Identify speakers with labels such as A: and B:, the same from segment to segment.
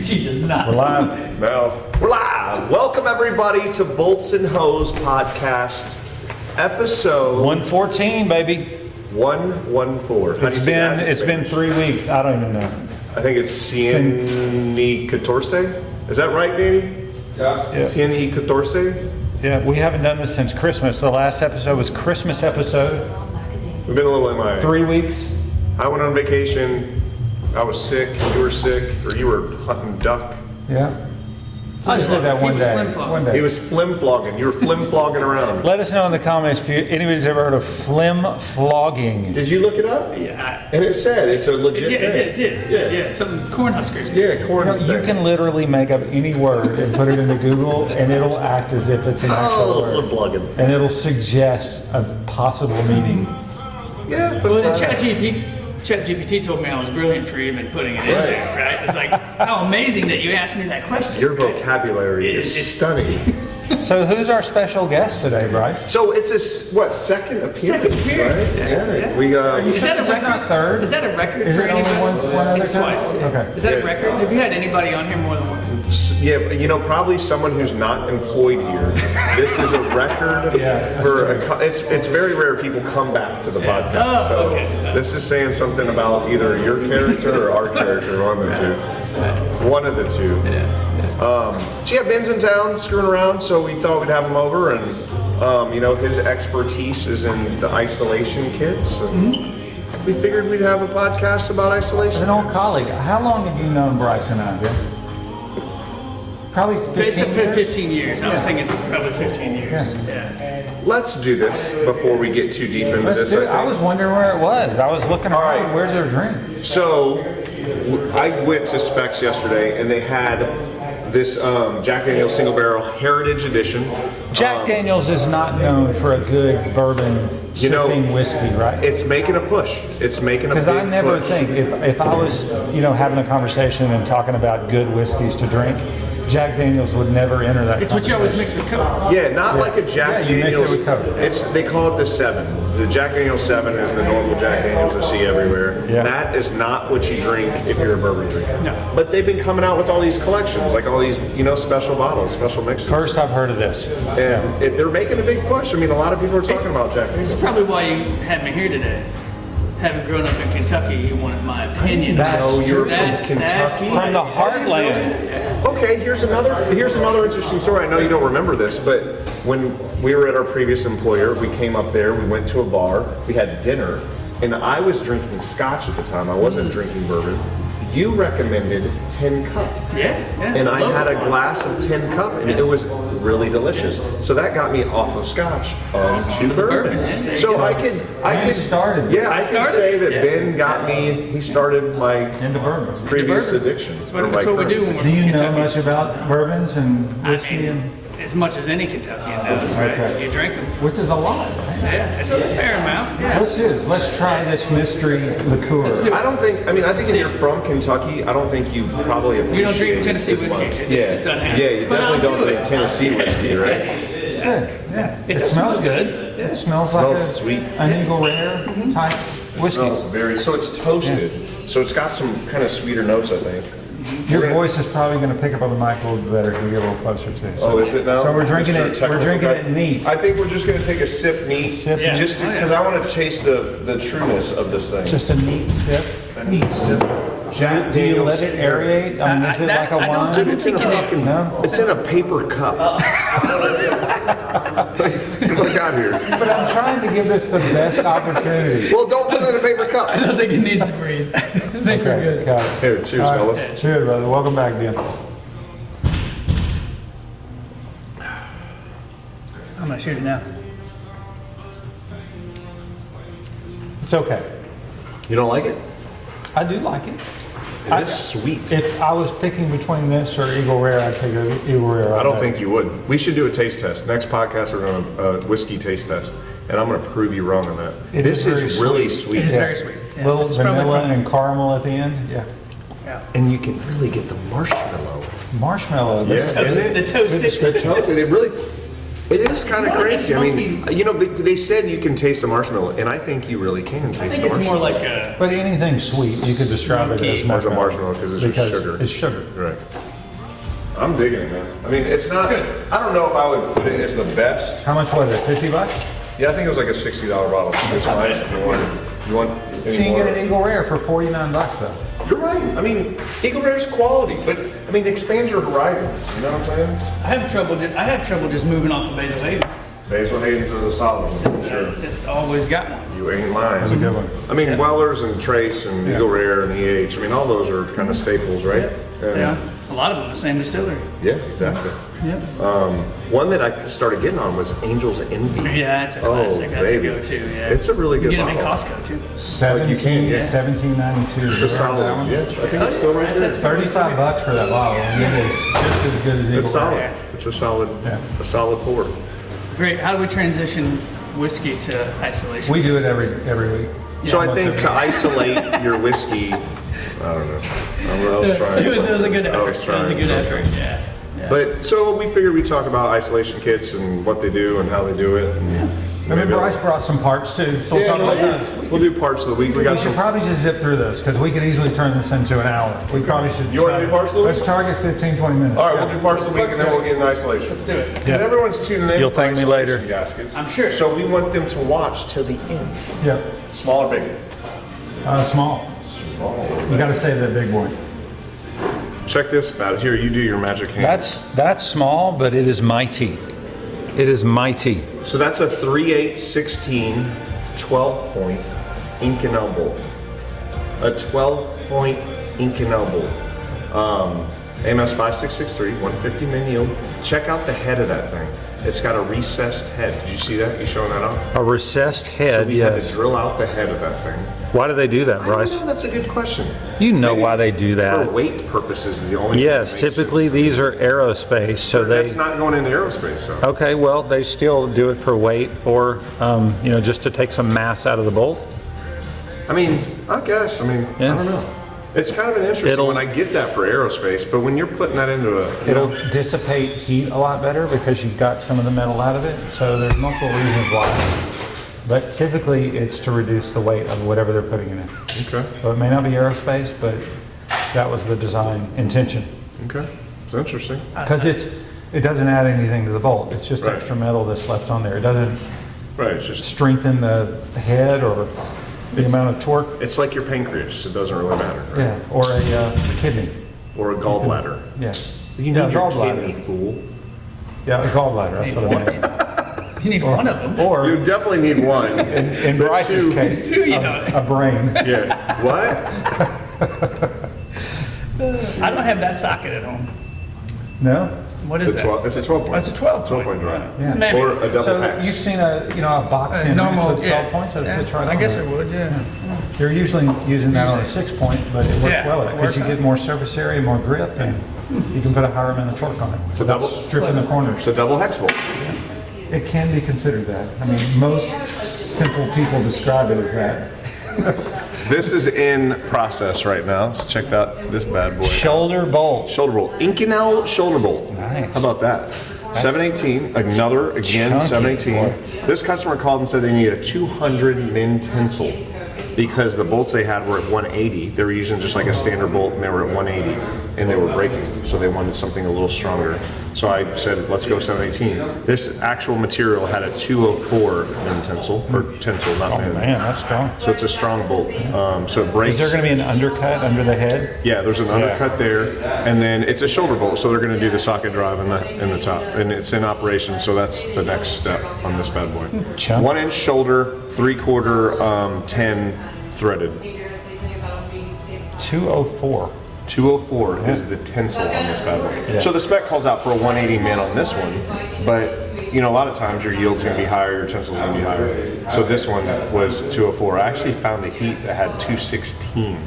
A: ChatGPT does not.
B: We're live.
C: No, we're live. Welcome everybody to Bolts and Hose podcast, episode
B: 114, baby.
C: 114.
B: It's been 3 weeks. I don't even know.
C: I think it's Cien y Catorce. Is that right, Danny?
D: Yeah.
C: Cien y Catorce.
B: Yeah, we haven't done this since Christmas. The last episode was Christmas episode.
C: We've been a little MIA.
B: 3 weeks.
C: I went on vacation. I was sick. You were sick, or you were hunting duck.
B: Yeah. I just did that one day. One
C: He
B: day.
C: was flim-flogging. You were flim-flogging around.
B: Let us know in the comments if anybody's ever heard of flim-flogging.
C: Did you look it up?
A: Yeah.
C: And it said it's a legit
A: Yeah,
C: thing.
A: it did. Yeah. Some Cornhuskers.
C: Yeah, corn.
B: You can literally make up any word and put it into Google, and it'll act as if it's an actual word.
C: Flim-flogging.
B: And it'll suggest a possible meaning.
C: Yeah, but
A: Well, ChatGPT told me I was brilliant for even putting it in there, right? It's like, how amazing that you asked me that question.
C: your vocabulary is
A: It's-
C: stunning.
B: So who's our special guest today, Bryce?
C: So it's a second appearance,
A: Second appearance,
C: right?
A: yeah.
C: We
A: Is that a
B: Is it not
A: record?
B: third?
A: Is that a record
B: Is
A: for
B: it only
A: anybody?
B: one other
A: It's
B: time?
A: twice.
B: Okay.
A: Is that
C: Yeah.
A: a record? Have you had anybody on here more than once?
C: yeah, probably someone who's not employed here. This is a record for it's very rare people come back to the podcast.
A: Oh,
C: so
A: okay.
C: this is saying something about either your character or our character, one of the two. One of the two. So yeah, Ben's in town screwing around, so we thought we'd have him over, and his expertise is in the isolation kits, and we figured we'd have a podcast about isolation.
B: An old colleague. How long have you known Bryce and I, Jim? Probably
A: It's
B: 15 years?
A: 15 years. I was thinking it's probably 15 years. Yeah.
C: Let's do this before we get too deep into
B: Let's
C: this.
B: do it. I
C: think.
B: was wondering where it was. I was looking around.
C: right.
B: Where's their drink?
C: So, I went to Specs yesterday, and they had this Jack Daniel's Single Barrel Heritage Edition.
B: Jack Daniel's is not known for a good bourbon sipping whiskey, right?
C: It's making a push. It's making a big
B: Because I never
C: push.
B: think, if I was, having a conversation and talking about good whiskeys to drink, Jack Daniel's would never enter that
A: It's what you always
B: conversation.
A: mix with Coke.
C: Yeah, not like a Jack
B: you mix it
C: Daniel's.
B: with Coke.
C: They call it the 7. The Jack Daniel's 7 is the normal Jack Daniel's you see everywhere.
B: Yeah.
C: That is not what you drink if you're a bourbon drinker.
A: No.
C: But they've been coming out with all these collections, like all these, special bottles, special mixes.
B: First I've heard of this.
C: And they're making a big push. I mean, a lot of people are talking about Jack
A: This
C: Daniel's.
A: is probably why you had me here today. Having grown up in Kentucky, you wanted my opinion.
B: No,
C: you're from
A: That's
C: Kentucky?
B: From the heartland.
C: Okay, here's another interesting story. I know you don't remember this, but when we were at our previous employer, we came up there, we went to a bar, we had dinner, and I was drinking scotch at the time. I wasn't drinking bourbon. You recommended 10 Cup.
A: Yeah.
C: And I had a glass of 10 Cup, and it was really delicious. So that got me off of scotch to bourbon.
A: There
C: So
A: you go.
C: I could
B: started.
C: yeah, I
A: started?
C: could say that
A: Yeah.
C: Ben got me. He started my
B: Into bourbon.
C: previous
A: bourbon.
C: addiction.
A: That's what we do when we're
B: Do you
A: from
B: know
A: Kentucky.
B: much about bourbons and
A: I
B: whiskey,
A: mean,
B: and
A: as much as any Kentuckian knows, right?
B: Okay.
A: You drink them.
B: which is a lot, right?
A: Yeah, it's a fair amount. Yeah.
B: Let's do this. Let's try this mystery liqueur.
C: I think if you're from Kentucky, I don't think you probably appreciate
A: You don't drink
C: it
A: Tennessee
C: as
A: whiskey.
C: much.
A: It
C: Yeah,
A: just doesn't happen.
C: yeah, you
A: But
C: definitely
A: I'll
C: don't
A: do
C: drink
A: it.
C: Tennessee whiskey, right?
B: It's good. Yeah.
A: It
B: It smells good.
A: Yeah.
B: It smells like
C: Smells sweet.
B: an Eagle Rare type whiskey.
C: Smells very. So it's toasted. So it's got some kind of sweeter notes, I think.
B: Your voice is probably going to pick up on the mic a little better if we get a little closer to it.
C: Oh, is it now?
B: So we're drinking
C: Mr.
B: it. We're
C: Technical
B: drinking
C: Guy?
B: it neat.
C: I think we're just going to take a sip neat,
B: Sip
A: Yeah.
C: just because I want to taste the trueness of this thing.
B: Just a neat sip.
C: a neat sip. Jack
B: Do you
C: Daniel's.
B: let it aerate? I mean, is it like a
A: I don't
B: wine?
A: do
C: It's in a
A: think you do.
C: fucking.
B: No?
C: It's in a paper cup. Look out here.
B: But I'm trying to give this the best opportunity.
C: Well, don't put it in a paper cup.
A: I don't think it needs to breathe. I think we're
B: Okay,
A: good.
B: got it.
C: Here, cheers,
B: All right.
C: fellas.
B: Cheers, brother. Welcome back, Ben.
A: I'm gonna shoot it now.
B: It's okay.
C: You don't like it?
B: I do like it.
C: It is sweet.
B: If I was picking between this or Eagle Rare, I'd take Eagle Rare.
C: I don't think you would. We should do a taste test. Next podcast, we're going to whiskey taste test, and I'm going to prove you wrong on that. This is really sweet.
A: It is very sweet. Yeah,
B: Little
A: it's probably
B: vanilla
A: from-
B: and caramel at the end. Yeah.
C: And you can really get the marshmallow.
B: Marshmallow.
C: Yeah, isn't it?
A: The toasted.
C: The toasted. It really. It is kind of crazy. I mean, you know, but they said you can taste the marshmallow, and I think you really can
A: I
C: taste
A: think
C: the
A: it's more
C: marshmallow.
A: like a.
B: But anything sweet, you could describe it as
C: As a marshmallow because it's just sugar.
B: It's sugar.
C: Right. I'm digging it, man. I mean, it's not.
A: good.
C: I don't know if I would put it as the best.
B: How much was it? $50?
C: Yeah, I think it was like a $60 bottle. That's
A: not
C: nice
A: bad.
C: if you want. You want
B: So
C: any
B: you can
C: more?
B: get an Eagle Rare for $49 though.
C: You're right. I mean, Eagle Rare's quality, but I mean, expand your horizons. You know what I'm saying?
A: I have trouble just moving off of Basil Hayden's.
C: Basil Hayden's is a solid one, for sure.
A: It's just always got one.
C: You ain't lying.
B: That's a good one.
C: I mean, Weller's and Trace and Eagle Rare and EH. I mean, all those are kind of staples, right? And-
A: Yeah. A lot of them the same distillery.
C: Yeah, exactly.
A: Yep.
C: One that I started getting on was Angel's Envy.
A: Yeah, it's a classic. That's
C: baby.
A: a go-to. Yeah.
C: It's a really good
A: You get them in
C: bottle.
A: Costco too.
B: $17.92.
C: It's a solid. Yeah, I think it's still right there.
B: $35 for that bottle. And it is just as good as Eagle
C: It's solid.
B: Rare.
C: It's a solid,
B: Yeah.
C: a solid pour.
A: Great. How do we transition whiskey to isolation?
B: We do it every week.
C: So I
B: almost
C: think
B: every
C: to isolate your whiskey, I don't know. I was trying.
A: It was a good
C: I
A: effort.
C: was
A: It was a
C: trying
A: good
C: something.
A: effort. Yeah. Yeah.
C: But so we figured we'd talk about isolation kits and what they do and how they do it. And
B: I mean, Bryce brought some parts too, so we'll talk about those.
C: we'll do parts of the week. We
B: We
C: got
B: should
C: some.
B: probably just zip through this because we could easily turn this into an hour. We probably should.
C: You wanna do parts of the week?
B: Let's target 15, 20 minutes.
C: All right, we'll do parts of the week and then we'll get into isolation.
A: Let's do it.
C: Because everyone's tuning in.
B: You'll
C: for
B: thank me later.
C: Isolation Gaskets.
A: I'm sure.
C: So we want them to watch till the end.
B: Yeah.
C: Small or big?
B: Small.
C: Small.
B: You got to say the big one.
C: Check this out. Here, you do your magic hand.
B: That's small, but it is mighty. It is mighty.
C: So that's a 3/8/16 12-point Inconel bolt. A 12-point Inconel bolt. AMS 5663, 150 min yield. Check out the head of that thing. It's got a recessed head. Did you see that? You showing that off?
B: A recessed
C: So
B: head,
C: we had to
B: yes.
C: drill out the head of that thing.
B: Why do they do that,
C: I
B: Bryce?
C: don't know. That's a good question.
B: You know
C: Maybe
B: why they do
C: For
B: that.
C: weight purposes is the only thing
B: Yes,
C: that makes
B: typically
C: sense to me.
B: these are aerospace, so they.
C: That's not going into aerospace, though.
B: Okay, well, they still do it for weight or, just to take some mass out of the bolt.
C: I mean, I guess. I mean,
B: Yeah.
C: I don't know. It's kind of an interesting
B: It'll-
C: when I get that for aerospace, but when you're putting that into a,
B: It'll dissipate heat a lot better because you've got some of the metal out of it. So there's multiple reasons why. But typically it's to reduce the weight of whatever they're putting in it.
C: Okay.
B: So it may not be aerospace, but that was the design intention.
C: Okay. It's interesting.
B: Because it doesn't add anything to the bolt. It's just
C: Right.
B: extra metal that's left on there. It doesn't
C: Right. It's just,
B: strengthen the head or the amount of torque.
C: it's like your pancreas. It doesn't really matter. Right?
B: Yeah, or a kidney.
C: Or a gallbladder.
B: Yeah.
C: You need your
B: gallbladder.
C: kidney, fool.
B: Yeah, a gallbladder. That's what I meant.
A: You need one of them.
B: Or
C: You definitely need one.
B: in
C: But
B: Bryce's
C: two-
B: case,
A: two, you know.
B: a brain.
C: Yeah. What?
A: I don't have that socket at home.
B: No?
A: What is that?
C: It's a 12 point.
A: Oh, it's a 12
C: 12-point drive.
B: Yeah.
A: Maybe.
C: Or a double
B: So
C: hex.
B: you've seen a box in
A: normal,
B: with 12 points that
A: yeah.
B: fits right
A: I
B: on
A: guess
B: there.
A: it would, yeah.
B: They're usually using that on a 6-point, but it works
A: Yeah,
B: well
A: it
B: because
A: works
B: you
A: out.
B: get more surface area, more grip, and you can put a higher amount of torque on it.
C: It's a
B: without
C: double-
B: stripping the corners.
C: It's a double hex bolt.
B: It can be considered that. I mean, most simple people describe it as that.
C: This is in process right now. Let's check out this bad boy.
B: Shoulder bolt.
C: Shoulder bolt. Inconel shoulder bolt.
B: Nice.
C: How about that? 718, another, again,
B: Chunky,
C: 718.
B: boy.
C: This customer called and said they need a 200 min tensile because the bolts they had were at 180. They were using just like a standard bolt and they were at 180 and they were breaking. So they wanted something a little stronger. So I said, let's go 718. This actual material had a 204 min tensile, or tensile, not
B: Oh
C: min.
B: man, that's strong.
C: So it's a strong bolt. So it breaks.
B: Is there going to be an undercut under the head?
C: Yeah, there's an undercut there, and then it's a shoulder bolt, so they're going to do the socket drive in the top, and it's in operation. So that's the next step on this bad boy.
B: Chunk.
C: 1 inch shoulder, 3/4 10 threaded.
B: 204.
C: 204 is the tensile on this bad boy.
B: Yeah.
C: So the spec calls out for a 180 min on this one, but a lot of times your yield's going to be higher, your tensile's going to be higher. So this one was 204. I actually found a heat that had 216.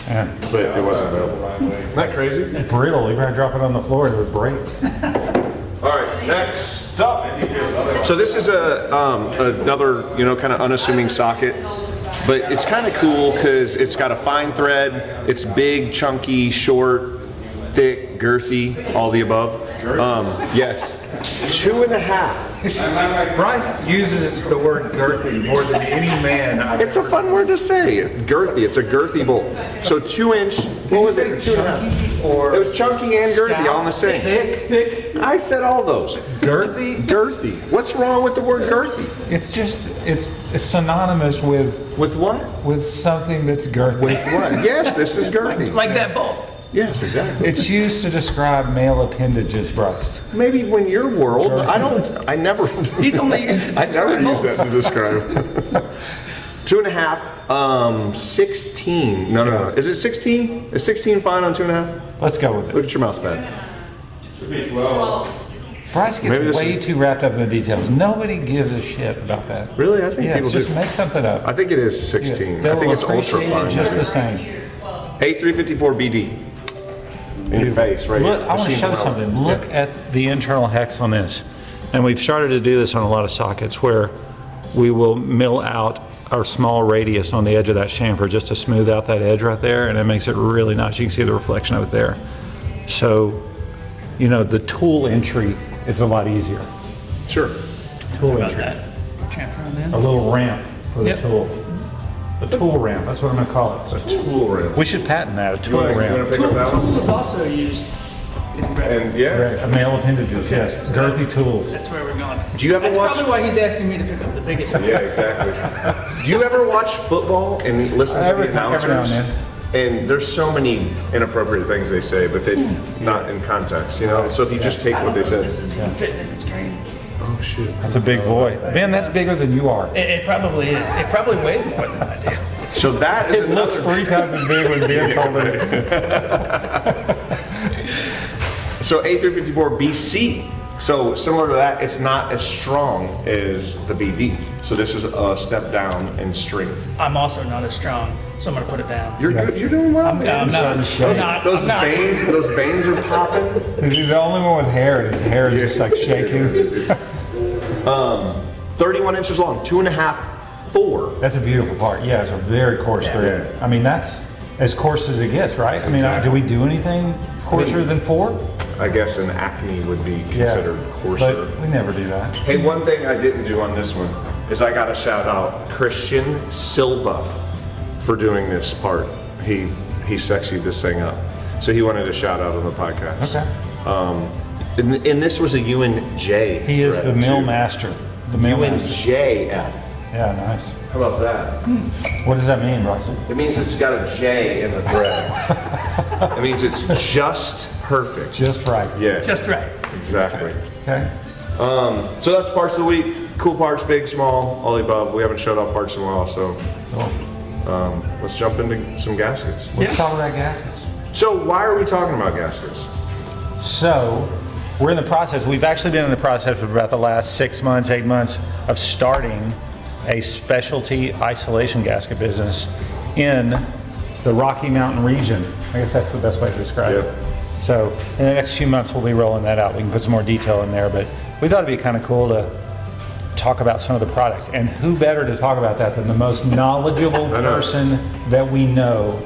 B: Yeah.
C: But it wasn't available. Isn't that crazy?
B: Brittle. You gotta drop it on the floor, it would break.
C: All right, next up. So this is another kind of unassuming socket, but it's kind of cool because it's got a fine thread. It's big, chunky, short, thick, girthy, all the above. Yes. 2.5.
B: Bryce uses the word girthy more than any man I've
C: It's a fun word to say. Girthy. It's a girthy bolt. So 2 inch. What was it? 2.5.
B: Or
C: It was chunky and girthy all in the same.
B: thick.
C: I said all those.
B: Girthy?
C: Girthy. What's wrong with the word girthy?
B: It's just, it's synonymous with
C: With what?
B: something that's girthy.
C: With what? Yes, this is girthy.
A: Like that bolt.
C: Yes, exactly.
B: It's used to describe male appendages, Bryce.
C: Maybe when your world, I never.
A: He's only used to
C: I never
A: describe
C: use that
A: bolts.
C: to describe. 2.5, 16. No. Is it 16? Is 16 fine on 2.5?
B: Let's go with
C: Look
B: it.
C: at your mouse pad.
B: Bryce
C: Maybe
B: gets
C: this
B: way
C: is-
B: too wrapped up in the details. Nobody gives a shit about that.
C: Really? I think
B: Yeah,
C: people
B: just
C: do.
B: make something up.
C: I think it is 16.
B: They'll
C: I think it's ultra
B: appreciate it
C: fine.
B: just the same.
C: 8354 BD. In your face, right
B: Look,
C: here.
B: I want to
C: Machine
B: show
C: level.
B: something. Look at the internal hex on this. And we've started to do this on a lot of sockets where we will mill out our small radius on the edge of that chamfer just to smooth out that edge right there, and it makes it really nice. You can see the reflection of it there. So, you know, the tool entry is a lot easier.
C: Sure.
B: Tool
A: About
B: entry.
A: that. Transfer on in.
B: A little ramp for the
A: Yep.
B: tool. A tool ramp, that's what I'm gonna call it.
C: Tool rim.
B: We should patent that, a tool
C: You wanna
B: ramp.
C: pick up that one?
A: Tool is also used in
C: And yeah.
B: Right, male appendages, yes, girthy tools.
A: That's where we're going.
C: Do you ever
A: That's
C: watch?
A: probably why he's asking me to pick up the biggest one.
C: Yeah, exactly. Do you ever watch football and listen to
B: Every
C: the
B: now and
C: announcers?
B: then.
C: And there's so many inappropriate things they say, but they not in context, you know. So if you just take what they said.
A: This is fitting in the screen.
C: Oh shit.
B: That's a big boy. Ben, that's bigger than you are.
A: It probably is. It probably weighs more than I do.
C: So that is
B: It looks
C: another.
B: 3 times as big when Ben's holding it.
C: So A354 BC. So similar to that, it's not as strong as the BD. So this is a step down in strength.
A: I'm also not as strong, so I'm gonna put it down.
C: You're good. You're doing well.
A: I'm not.
C: Those veins are popping.
B: He's the only one with hair, and his hair is just like shaking.
C: 31 inches long, 2.5, 4.
B: That's a beautiful part. Yeah, it's a very coarse thread. I mean, that's as coarse as it gets, right? I mean, do we do anything coarser than 4?
C: I guess an Acme would be considered coarser.
B: But we never do that.
C: Hey, one thing I didn't do on this one is I got to shout out Christian Silva for doing this part. He sexied this thing up. So he wanted a shout out on the podcast.
B: Okay.
C: And this was a UNJ.
B: He is the
C: thread,
B: mill
C: too.
B: master. The mill master.
C: UNJF.
B: Yeah, nice.
C: How about that?
B: What does that mean, Bryce?
C: It means it's got a J in the thread. It means it's just perfect.
B: Just right.
C: Yeah.
A: Just right.
C: Exactly.
B: Okay.
C: So that's parts of the week. Cool parts, big, small, all the above. We haven't showed off parts in a while, so
B: Cool.
C: let's jump into some gaskets.
B: Let's
A: Yeah.
B: talk about gaskets.
C: So why are we talking about gaskets?
B: So, we're in the process, we've actually been in the process for about the last 6 months, 8 months of starting a specialty isolation gasket business in the Rocky Mountain region. I guess that's the best way to describe
C: Yep.
B: it. So, in the next few months, we'll be rolling that out. We can put some more detail in there, but we thought it'd be kind of cool to talk about some of the products. And who better to talk about that than the most knowledgeable
C: I know.
B: person that we know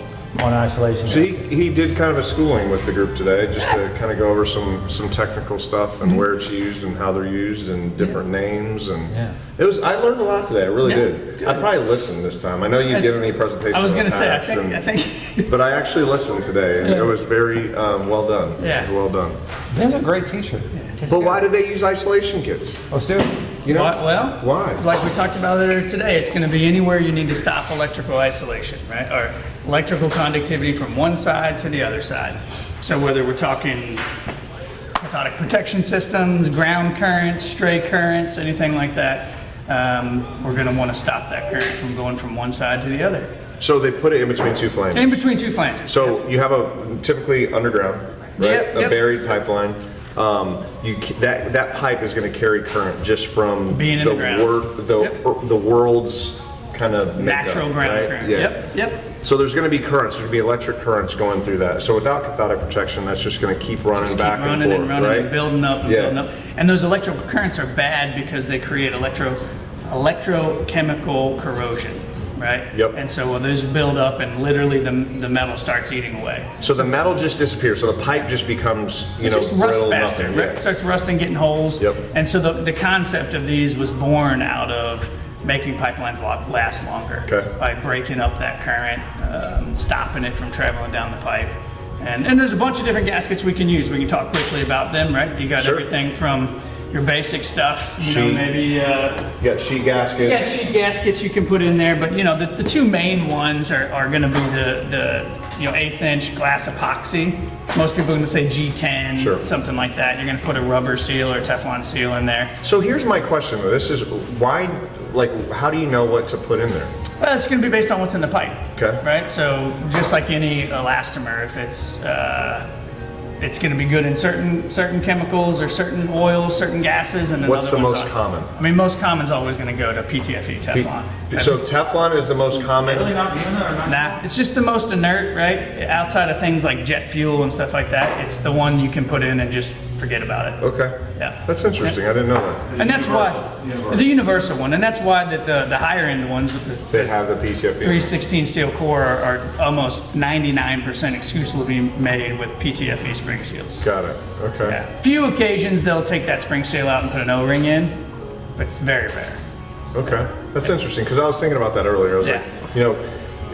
B: on isolation
C: So
B: gaskets.
C: he did kind of a schooling with the group today, just to kind of go over some technical stuff and where it's used and how they're used and different names and
B: Yeah.
C: I learned a lot today. I really
A: Yeah,
C: did.
A: good.
C: I probably listened this time. I know you
A: It's-
C: give any presentations.
A: I was
C: in
A: gonna
C: the
A: say, I
C: past,
A: think,
C: but I actually listened today, and it was very well done.
A: Yeah.
C: It was well done.
B: Ben's a great teacher.
C: But why do they use isolation kits?
B: Let's do it.
C: You know?
A: well,
C: Why?
A: like we talked about earlier today, it's gonna be anywhere you need to stop electrical isolation, right? Or electrical conductivity from one side to the other side. So whether we're talking cathodic protection systems, ground currents, stray currents, anything like that, we're gonna wanna stop that current from going from one side to the other.
C: So they put it in between two flames.
A: In between two flanges.
C: So you have a typically underground, right?
A: Yep,
C: A
A: yep.
C: buried pipeline. That pipe is going to carry current just from
A: Being in the ground.
C: the world's kind of
A: Natural ground
C: right?
A: current.
C: Yeah.
A: Yep.
C: So there's going to be currents. There's going to be electric currents going through that. So without cathodic protection, that's just going to keep running
A: Just
C: back
A: keep running
C: and forth,
A: and running
C: right?
A: and building up and
C: Yeah.
A: building up. And those electrical currents are bad because they create electrochemical corrosion. right?
C: Yep.
A: And so well, those build up and literally the metal starts eating away.
C: So the metal just disappears. So the pipe just becomes,
A: It just rusts
C: brittle,
A: faster,
C: nothing.
A: right?
C: Yeah.
A: Starts rusting, getting holes.
C: Yep.
A: And so the concept of these was born out of making pipelines last longer
C: Okay.
A: by breaking up that current, stopping it from traveling down the pipe. And there's a bunch of different gaskets we can use. We can talk quickly about them, right? You got
C: Sure.
A: everything from your basic stuff,
C: Sheet.
A: maybe
C: You got sheet gaskets.
A: yeah, sheet gaskets you can put in there, but the two main ones are going to be the 1/8 inch glass epoxy. Most people are going to say G10,
C: Sure.
A: something like that. You're going to put a rubber seal or Teflon seal in there.
C: So here's my question though. This is why, how do you know what to put in there?
A: Well, it's going to be based on what's in the pipe.
C: Okay.
A: Right. So just like any elastomer, if it's going to be good in certain chemicals or certain oils, certain gases, and then
C: What's
A: other
C: the
A: ones
C: most
A: aren't.
C: common?
A: I mean, most common is always going to go to PTFE, Teflon.
C: So Teflon is the most common.
A: Nah, it's just the most inert, right? Outside of things like jet fuel and stuff like that, it's the one you can put in and just forget about it.
C: Okay.
A: Yeah.
C: That's interesting. I didn't know that.
A: And that's why the universal one, and that's why the higher end ones with the
C: They have the PTFE.
A: 316 steel core are almost 99% exclusively made with PTFE spring seals.
C: Got it. Okay.
A: Yeah. Few occasions they'll take that spring seal out and put an O-ring in, but it's very rare.
C: Okay. That's interesting because I was thinking about that earlier. I was
A: Yeah.
C: like,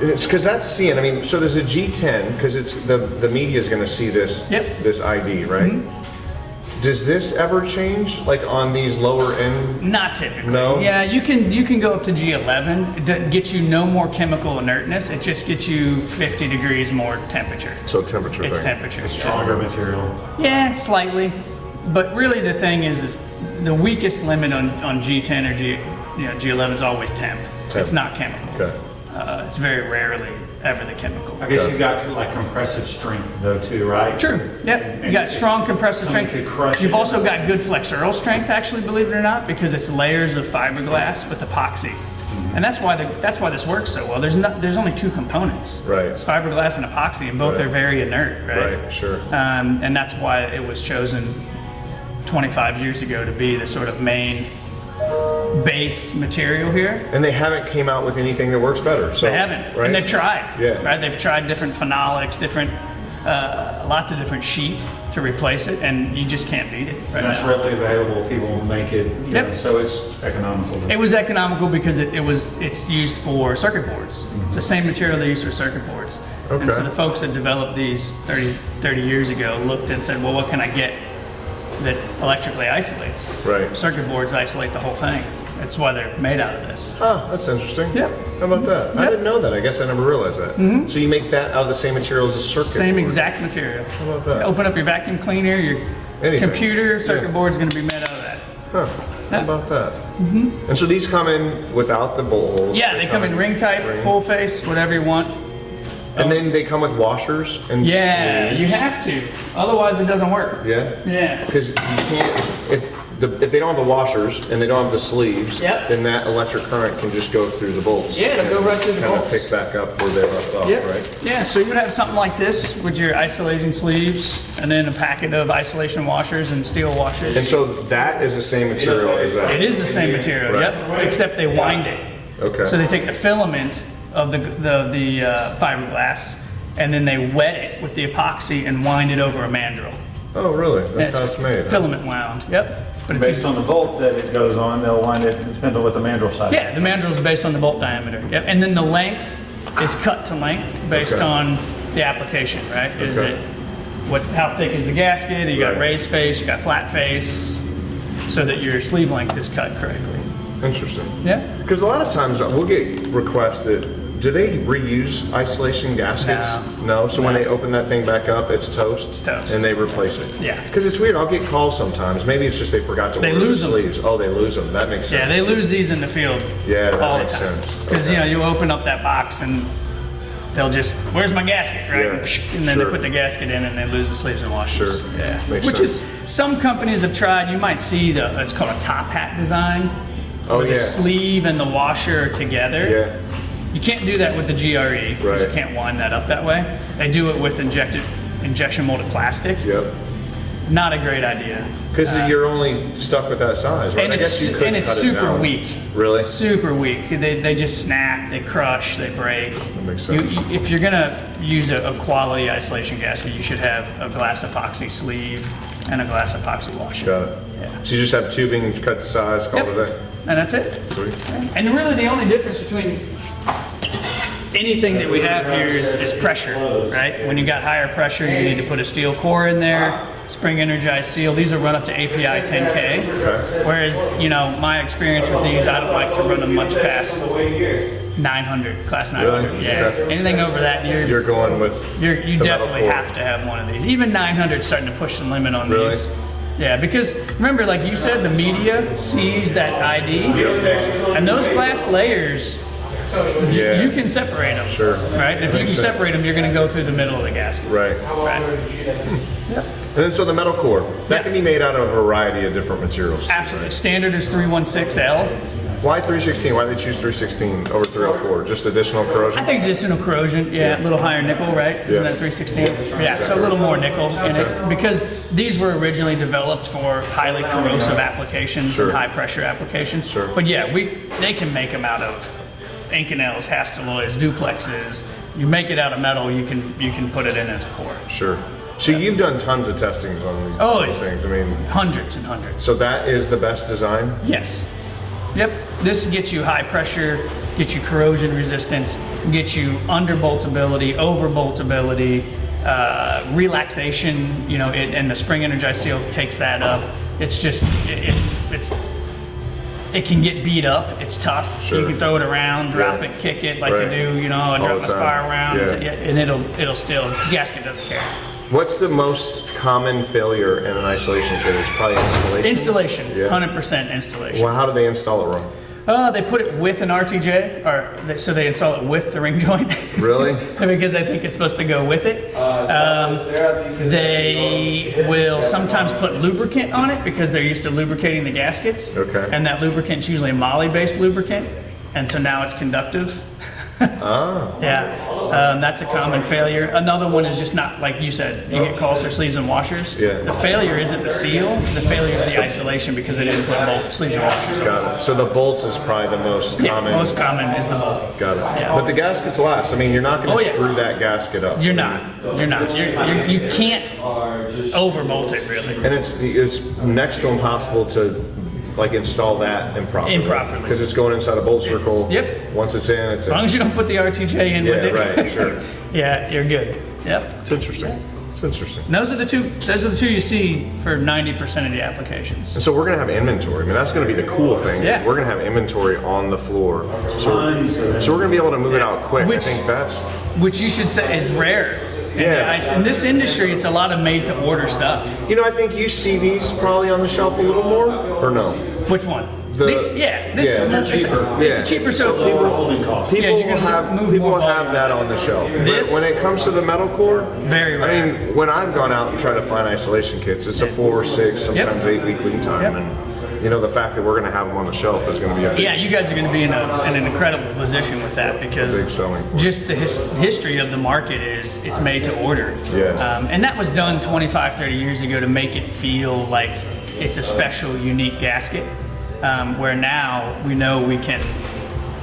C: it's because that's seeing. I mean, so there's a G10 because it's the media is going to see this
A: Yep.
C: this ID, right? Does this ever change, like on these lower end?
A: Not typically.
C: No?
A: Yeah, you can go up to G11. It gets you no more chemical inertness. It just gets you 50 degrees more temperature.
C: So temperature
A: It's
C: thing.
A: temperature.
B: Stronger material.
A: Yeah, slightly. But really the thing is the weakest limit on G10 or G11 is always temp. It's not chemical.
C: Okay.
A: It's very rarely ever the chemical.
B: I guess you've got like compressive strength though too, right?
A: True. Yep. You got strong compressive
B: Something
A: strength.
B: could crush
A: You've
B: it.
A: also got good flexural strength, actually, believe it or not, because it's layers of fiberglass with epoxy. And that's why this works so well. There's only two components.
C: Right.
A: It's fiberglass and epoxy, and both
C: Right.
A: are very inert, right?
C: Right. Sure.
A: And that's why it was chosen 25 years ago to be the sort of main base material here.
C: And they haven't came out with anything that works better. So
A: They haven't,
C: Right?
A: and they've tried.
C: Yeah.
A: Right, they've tried different phenolics, lots of different sheet to replace it, and you just can't beat it. Right
B: And that's
A: now.
B: readily available. People make it.
A: Yep.
B: So it's economical.
A: It was economical because it's used for circuit boards. It's the same material they use for circuit boards. And
C: Okay.
A: so the folks that developed these 30 years ago looked and said, well, what can I get that electrically isolates?
C: Right.
A: Circuit boards isolate the whole thing. That's why they're made out of this.
C: Oh, that's interesting.
A: Yep.
C: How about that? I
A: Yep.
C: didn't know that. I guess I never realized that. So you make that out of the same materials as circuit
A: Same
C: board.
A: exact material.
C: How about that?
A: Open up your vacuum cleaner, your
C: Anything.
A: computer, circuit
C: Yeah.
A: board's gonna be made out of that.
C: Huh. How about that? And so these come in without the bolt holes.
A: Yeah, they come in ring type,
C: ring.
A: full face, whatever you want.
C: And then they come with washers and
A: Yeah,
C: sleeves.
A: you have to. Otherwise, it doesn't work.
C: Yeah.
A: Yeah.
C: Because you can't if they don't have the washers and they don't have the sleeves,
A: Yep.
C: then that electric current can just go through the bolts.
A: Yeah, it'll go right through the
C: Kind of
A: bolts.
C: pick back up where they left off,
A: Yep.
C: right?
A: Yeah, so you would have something like this with your isolation sleeves and then a packet of isolation washers and steel washers.
C: And so that is the same material as that.
A: It is the same material,
C: Right.
A: yep, except they wind it.
C: Okay.
A: So they take the filament of the fiberglass and then they wet it with the epoxy and wind it over a mandrel.
C: Oh, really?
A: And
C: That's how it's made. huh?
A: Filament wound, yep. But it's
B: Based on the bolt that it goes on, they'll wind it, depending on what the mandrel size.
A: yeah, the mandrel is based on the bolt diameter. Yep, and then the length is cut to length based
C: Okay.
A: on the application, right? Is
C: Okay.
A: it how thick is the gasket? You got
C: Right.
A: raised face, you got flat face, so that your sleeve length is cut correctly.
C: Interesting.
A: Yeah.
C: Because a lot of times we'll get requests that, do they reuse isolation gaskets? No. So when
A: No.
C: they open that thing back up, it's toast?
A: It's toast.
C: And they replace it?
A: Yeah.
C: Because it's weird, I'll get calls sometimes, maybe it's just they forgot to
A: They
C: order the
A: lose 'em.
C: sleeves. Oh, they lose them, that makes sense.
A: Yeah, they
C: too.
A: lose these in the field
C: Yeah, that
A: all the
C: makes
A: time.
C: sense.
A: Because
C: Okay.
A: you open up that box and they'll just, where's my gasket, right?
C: Yeah,
A: And then
C: sure.
A: they put the gasket in and they lose the sleeves and washers.
C: Sure.
A: Yeah.
C: Makes
A: Which
C: sense.
A: is, some companies have tried, you might see it's called a top hat design.
C: Oh,
A: where the
C: yeah.
A: sleeve and the washer are together.
C: Yeah,
A: You can't do that with the GRE because you
C: Right.
A: can't wind that up that way. They do it with injection molded plastic.
C: yep.
A: Not a great idea.
C: Because you're only stuck with that size, right?
A: And
C: I guess you could
A: and it's
C: cut it
A: super
C: down.
A: weak.
C: Really?
A: Super weak. They just snap, they crush, they break.
C: That makes sense.
A: If you're gonna use a quality isolation gasket, you should have a glass epoxy sleeve and a glass epoxy washer.
C: Got it.
A: Yeah.
C: So you just have tubing, cut to size, call it a day.
A: And that's it.
C: Sweet.
A: And really the only difference between anything that we have here is pressure, right? When you got higher pressure, you need to put a steel core in there, spring energized seal. These will run up to API 10K.
C: Okay.
A: Whereas, you know, my experience with these, I don't like to run them much past 900, class 900.
C: Really?
A: Yeah.
C: Okay.
A: Anything over that,
C: You're going with
A: you
C: the metal
A: definitely
C: core.
A: have to have one of these. Even 900 is starting to push the limit on
C: Really?
A: these. Yeah, because remember, like you said, the media sees that ID, and those glass layers,
C: Yeah.
A: you can separate them.
C: Sure.
A: Right? If you can
C: Makes sense.
A: separate them, you're going to go through the middle of the gasket.
C: Right.
A: Right.
C: And then so the metal core, that
A: Yeah.
C: can be made out of a variety of different materials.
A: Absolutely. Standard is 316L.
C: Why 316? Why did they choose 316 over 304? Just additional corrosion?
A: I think additional corrosion, yeah, a little higher nickel, right?
C: Yeah.
A: Isn't that 316? Yeah, so a little more nickel in it, because these were originally developed for highly corrosive applications
C: Sure.
A: and high pressure applications.
C: Sure.
A: But yeah, they can make them out of Inconels, Hastelloys, duplexes. You make it out of metal, you can put it in as a core.
C: Sure. So you've done tons of testings on these,
A: Oh,
C: these
A: yeah.
C: things. I mean,
A: Hundreds and hundreds.
C: so that is the best design?
A: Yes. Yep. This gets you high pressure, gets you corrosion resistance, gets you under boltability, over boltability, relaxation. You know, and the spring energized seal takes that up. It's just it can get beat up. It's tough.
C: Sure.
A: You can throw it around, drop
C: Yeah.
A: it, kick it like
C: Right.
A: you do. You know,
C: All
A: drop
C: the
A: a spar
C: time.
A: around,
C: Yeah.
A: and it'll still. Gasket doesn't care.
C: What's the most common failure in an isolation kit? It's probably installation.
A: Installation,
C: Yeah.
A: 100% installation.
C: Well, how do they install it wrong?
A: They put it with an RTJ, so they install it with the ring joint.
C: Really?
A: Because I think it's supposed to go with it. They will sometimes put lubricant on it because they're used to lubricating the gaskets.
C: Okay.
A: And that lubricant's usually a moly-based lubricant, and so now it's conductive.
C: Ah,
A: Yeah, that's a common failure. Another one is just not, like you said, you get calls for sleeves and washers.
C: Yeah.
A: The failure isn't the seal, the failure is the isolation because they didn't put both sleeves and washers on.
C: got it. So the bolts is probably the most
A: Yeah,
C: common.
A: most common is the bolt.
C: Got it.
A: Yeah.
C: But the gaskets last. I mean, you're not going
A: Oh,
C: to
A: yeah.
C: screw that gasket up.
A: You're not. You're not. You can't overbolt it really.
C: And it's next to impossible to like install that improperly.
A: Improperly.
C: Because it's going inside a bolt circle.
A: Yep.
C: Once it's in, it's
A: As long as you don't put the RTJ in with it.
C: Yeah, right, sure.
A: Yeah, you're good. Yep.
C: It's interesting. It's interesting.
A: And those are the two you see for 90% of the applications.
C: And so we're going to have inventory. I mean, that's going to be the cool thing. is
A: Yeah.
C: We're going to have inventory on the floor. So we're going to be able to move it out quick.
A: Which-
C: I think that's,
A: Which you should say is rare.
C: Yeah.
A: In this industry, it's a lot of made to order stuff.
C: I think you see these probably on the shelf a little more, or no?
A: Which one?
C: The-
A: This, yeah, this
C: yeah,
A: it's,
C: they're cheaper.
A: It's
C: Yeah.
A: a cheaper
C: So
A: so
C: people-
D: holding cost.
C: People
A: Yeah, you're
C: will
A: gonna
C: have
A: move
C: people
A: more
C: will have
A: volume.
C: that on the shelf.
A: This-
C: But when it comes to the metal core,
A: Very rare.
C: I mean, when I've gone out and tried to find isolation kits, it's a 4 or 6, sometimes 8 week lead time,
A: Yep.
C: and the fact that we're going to have them on the shelf is going to be a big,
A: Yeah, you guys are going to be in an incredible position with that because
C: big selling point.
A: just the history of the market is it's made to order.
C: Yeah.
A: And that was done 25, 30 years ago to make it feel like it's a special, unique gasket. Where now we know we can,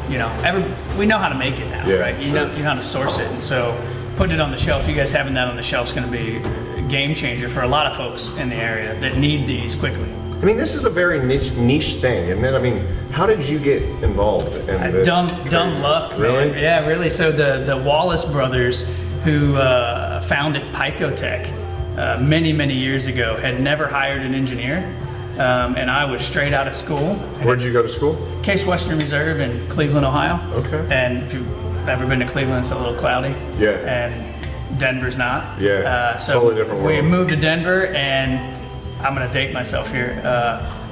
A: we know how to make it now,
C: Yeah,
A: right? You
C: sure.
A: know how to source it. And so putting it on the shelf, you guys having that on the shelf is going to be a game changer for a lot of folks in the area that need these quickly.
C: I mean, this is a very niche thing. And then, I mean, how did you get involved in this?
A: Dumb luck, man.
C: Really?
A: Yeah, really. So the Wallace brothers, who founded Picotech many years ago, had never hired an engineer, and I was straight out of school.
C: Where'd you go to school?
A: Case Western Reserve in Cleveland, Ohio.
C: Okay.
A: And if you've ever been to Cleveland, it's a little cloudy.
C: Yeah.
A: And Denver's not.
C: Yeah,
A: So
C: totally different
A: we
C: world.
A: moved to Denver, and I'm going to date myself here.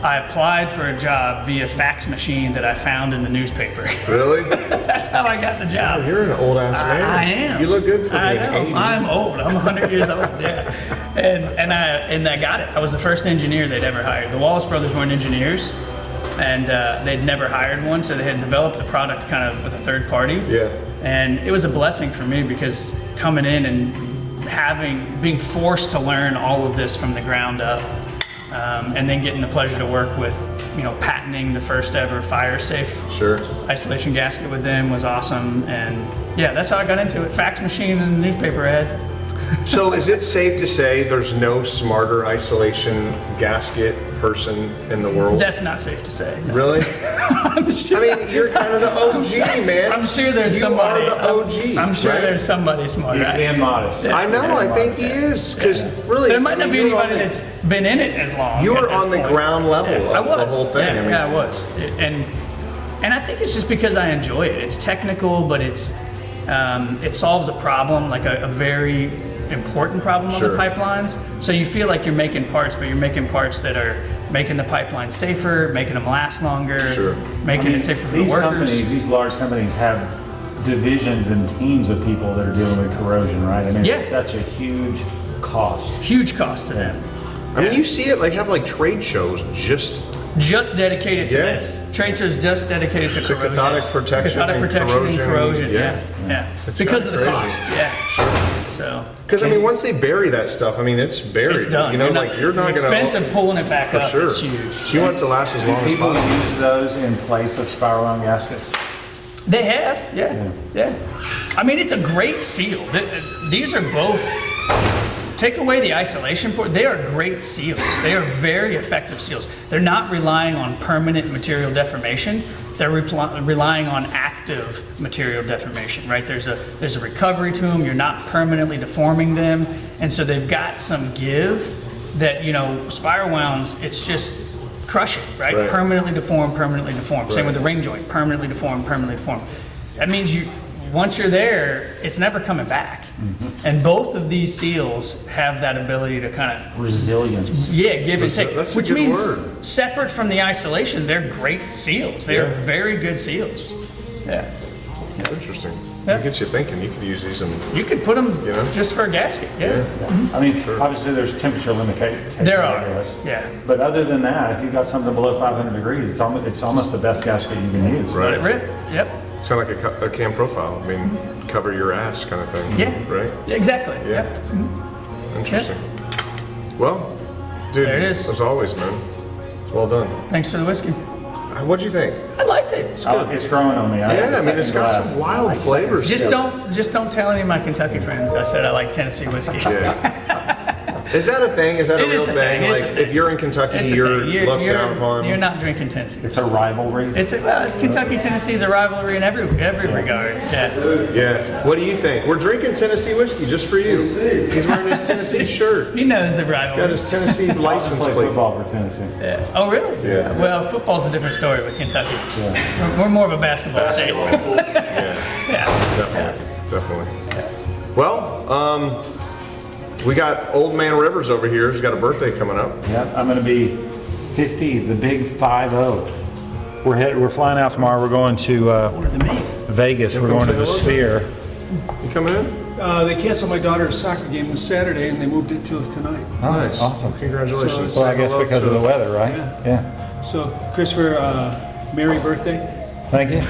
A: I applied for a job via fax machine that I found in the newspaper.
C: Really?
A: That's how I got the job.
C: You're an old ass man.
A: I am.
C: You look good for
A: I
C: being
A: know.
C: 80.
A: I'm old. I'm 100 years old. Yeah. And I got it. I was the first engineer they'd ever hired. The Wallace brothers weren't engineers, and they'd never hired one, so they had developed the product kind of with a third party.
C: Yeah.
A: And it was a blessing for me because coming in and being forced to learn all of this from the ground up, and then getting the pleasure to work with, patenting the first ever fire safe isolation gasket with them was awesome. And yeah, that's how I got into it. Fax machine and newspaper ad.
C: So is it safe to say there's no smarter isolation gasket person in the world?
A: That's not safe to say. No.
C: Really?
A: I'm sure,
C: I mean, you're kind of the OG, man.
A: I'm sure there's somebody.
C: You are the OG.
A: I'm sure
C: right?
A: there's somebody smarter.
B: He's being modest.
A: Yeah.
C: I know. I think he is, because really,
A: There might not be
C: you were
A: anybody that's been in it as long.
C: You were
A: at this
C: on the
A: point.
C: ground level
A: I
C: of
A: was.
C: the whole thing.
A: Yeah, I was. And I think it's just because I enjoy it. It's technical, but it solves a problem, like a very important problem on the pipelines. So you feel like you're making parts, but you're making parts that are making the pipeline safer, making them last longer, making it safer for the workers.
B: These large companies have divisions and teams of people that are dealing with corrosion, right? I mean, it's such a huge cost.
A: Huge cost to them.
C: I mean, you see it have trade shows just
A: dedicated to this. Trade shows just dedicated to corrosion.
C: Cathodic protection and corrosion.
A: Yeah. It's because of the cost. So.
C: Because I mean, once they bury that stuff, I mean, it's buried.
A: It's done.
C: You're not
A: the
C: going to.
A: expense of pulling it back up is huge.
C: So you want it to last as long as
B: People
C: possible.
B: use those in place of spiral wound gaskets.
A: They have, yeah. I mean, it's a great seal. These are both. Take away the isolation port, they are great seals. They are very effective seals. They're not relying on permanent material deformation. They're relying on active material deformation, right? There's a recovery to them. You're not permanently deforming them. And so they've got some give that, spiral wounds, it's just crush it, right? Permanently deformed, permanently deformed. Same with the ring joint, permanently deformed, permanently deformed. That means once you're there, it's never coming back. And both of these seals have that ability to kind of
B: resilience.
A: Yeah, give and take.
C: That's a
A: which
C: good
A: means
C: word.
A: Separate from the isolation, they're great seals. They are very good seals. Yeah.
C: Interesting.
A: Yeah.
C: It gets you thinking. You could use these in.
A: You could put them just for a gasket. Yeah.
B: I mean, obviously there's temperature limitations.
A: There are. Yeah.
B: But other than that, if you've got something below 500 degrees, it's almost the best gasket you can use.
C: Right.
A: Let it rip. Yep.
C: It's kind of like a cam profile. I mean, cover your ass kind of thing.
A: Yeah.
C: Right?
A: Yeah, exactly.
C: Yeah. Interesting. Well, dude,
A: there it is.
C: As always, man. It's well done.
A: Thanks for the whiskey.
C: What'd you think?
A: I liked it.
C: It's good.
B: It's growing on me.
C: I mean, it's got some wild flavors.
A: Just don't tell any of my Kentucky friends I said I like Tennessee whiskey.
C: Is that a thing? Is that a
A: It
C: real
A: is a
C: thing?
A: thing. It's
C: Like,
A: a thing.
C: if you're in Kentucky,
A: It's a
C: you're
A: thing.
C: looked down upon?
A: You're not drinking Tennessee.
B: It's a rivalry.
A: Kentucky, Tennessee is a rivalry in every regard. Yeah.
C: Yes. What do you think? We're drinking Tennessee whiskey just for you. He's wearing his Tennessee shirt.
A: He knows the rivalry.
C: Got his Tennessee license
B: Play
C: plate.
B: football for Tennessee.
A: Yeah. Oh, really?
C: Yeah.
A: Well, football's a different story with Kentucky. We're more of a basketball state.
C: Definitely. Well, we got Old Man Rivers over here. He's got a birthday coming up.
B: Yeah, I'm going to be 50, the big 5-0. We're flying out tomorrow. We're going to Vegas. We're going to the Sphere.
C: You coming in?
D: They canceled my daughter's soccer game this Saturday and they moved it till tonight.
C: Nice.
B: Awesome.
C: Congratulations.
B: Well, I guess because of the weather, right?
D: Yeah. So, Christopher, merry birthday.
B: Thank you.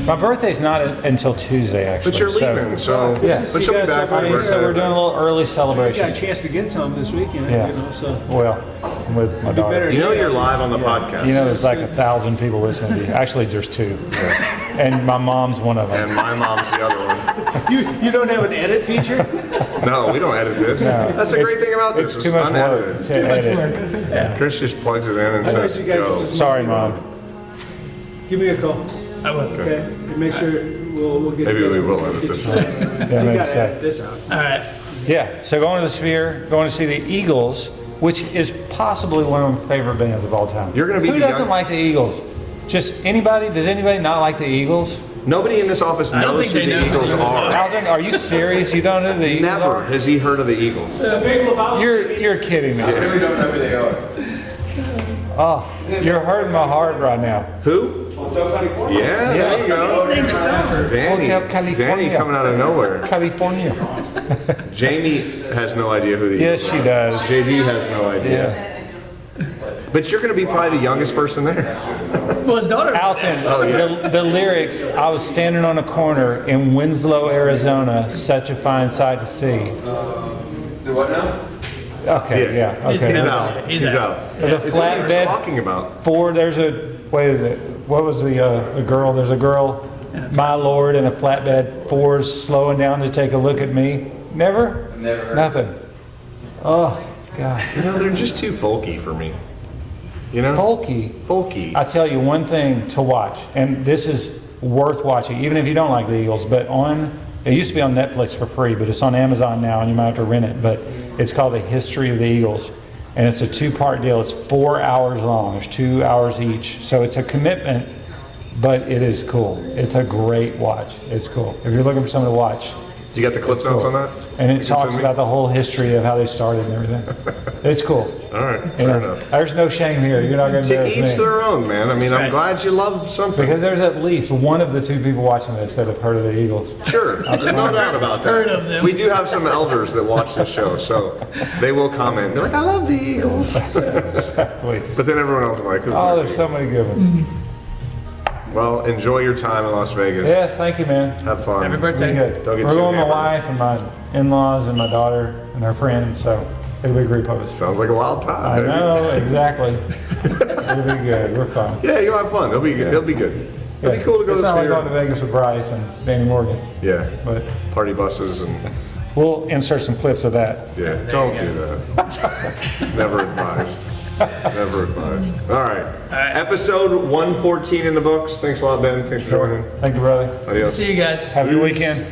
B: My birthday's not until Tuesday, actually.
C: But you're leaving, so
B: yeah.
C: But you'll be back for your
B: So we're doing a little early
D: I got a
B: celebration.
D: chance to get some this weekend,
B: Yeah.
D: so.
B: Well, I'm with my daughter.
D: better-
C: You know you're live on the podcast.
B: You know, there's like 1,000 people listening to you. Actually, there's 2. And my mom's one of them.
C: And my mom's the other one.
D: You don't have an edit feature?
C: No, we don't edit this. That's the great thing about this.
B: It's too much work.
C: unedited.
B: to edit.
C: Chris just plugs it in and says,
D: you guys
C: go.
D: just-
B: Sorry, Mom.
D: Give me a call,
A: I will.
D: okay? And make sure we'll get.
C: Maybe we
D: together.
C: will edit this.
B: Yeah,
D: We
B: maybe
D: gotta
B: so.
D: edit this out.
A: All right.
B: Yeah, so going to the Sphere, going to see the Eagles, which is possibly one of my favorite bands of all time.
C: You're gonna be
B: Who
C: the
B: doesn't
C: young-
B: like the Eagles? Just anybody? Does anybody not like the Eagles?
C: Nobody in this office
A: don't
C: knows
A: think
C: who
A: they
C: the
A: know who
C: Eagles
A: the Eagles
C: are.
B: Alden, are you serious? You don't know who the Eagles
C: Never
B: are?
C: has he heard of the Eagles.
D: Big Lebowski.
B: You're kidding me.
E: We don't know who they are.
B: Oh, you're hurting my heart right now.
C: Who?
E: Hotel California.
C: Yeah, there you go.
A: His name is Silver.
C: Danny.
B: Hotel California.
C: Danny coming out of nowhere.
B: California.
C: Jamie has no idea who the
B: Yes,
C: Eagles
B: she does.
C: are. JB has no idea.
B: Yeah.
C: But you're going to be probably the youngest person there.
A: Well, his daughter.
B: Alton, the lyrics, I was standing on a corner in Winslow, Arizona, such a fine sight to see.
E: Do what now?
B: Okay, yeah, okay.
C: He's out.
A: He's
C: He's
A: out.
C: out.
B: The
C: What are you
B: flatbed
C: talking about?
B: Ford, there's a, what is it? What was the girl? There's a girl, my lord, in a flatbed Ford slowing down to take a look at me. Never?
E: Never heard.
B: Nothing. Oh, God.
C: You know, they're just too folky for me. You know?
B: Folky.
C: Folky.
B: I tell you one thing to watch, and this is worth watching, even if you don't like the Eagles, but it used to be on Netflix for free, but it's on Amazon now, and you might have to rent it, but it's called The History of the Eagles, and it's a 2-part deal. It's 4 hours long. There's 2 hours each, so it's a commitment, but it is cool. It's a great watch. It's cool. If you're looking for something to watch.
C: You got the cliff notes on that?
B: And
C: You
B: it
C: can
B: talks
C: send me?
B: about the whole history of how they started and everything. It's cool.
C: All right,
B: You
C: fair
B: know,
C: enough.
B: there's no shame here. You're not going to
C: To
B: embarrass
C: each
B: me.
C: their own, man. I mean, I'm
A: right.
C: glad you love something.
B: Because there's at least one of the 2 people watching this that have heard of the Eagles.
C: Sure, no doubt about that.
A: Heard of them.
C: We do have some elders that watch this show, so they will comment and be like, I love the Eagles.
B: Exactly.
C: But then everyone else will be like, who
B: Oh,
C: cares?
B: there's so many good ones.
C: Well, enjoy your time in Las Vegas.
B: Yes, thank you, man.
C: Have fun.
A: Happy
B: Be
A: birthday.
B: good.
C: Don't
B: We're
C: get too
B: going with my
C: hammered.
B: wife and my in-laws and my daughter and her friends, so it'll be a group of us.
C: Sounds like a wild time,
B: I
C: baby.
B: know, exactly. It'll be good. We're fine.
C: Yeah, you'll have fun. It'll be good. It'll be good. It'll be cool to go
B: It's
C: this
B: not like
C: year.
B: going to Vegas with Bryce and Danny Morgan,
C: Yeah,
B: but
C: party buses and
B: we'll insert some clips of that.
C: yeah. Don't do that. It's never advised. Never advised. All right. Episode 114 in the books. Thanks a lot, Ben. Thanks for joining.
B: Thank you, brother.
C: Adios.
A: See you guys.
B: Have a good weekend.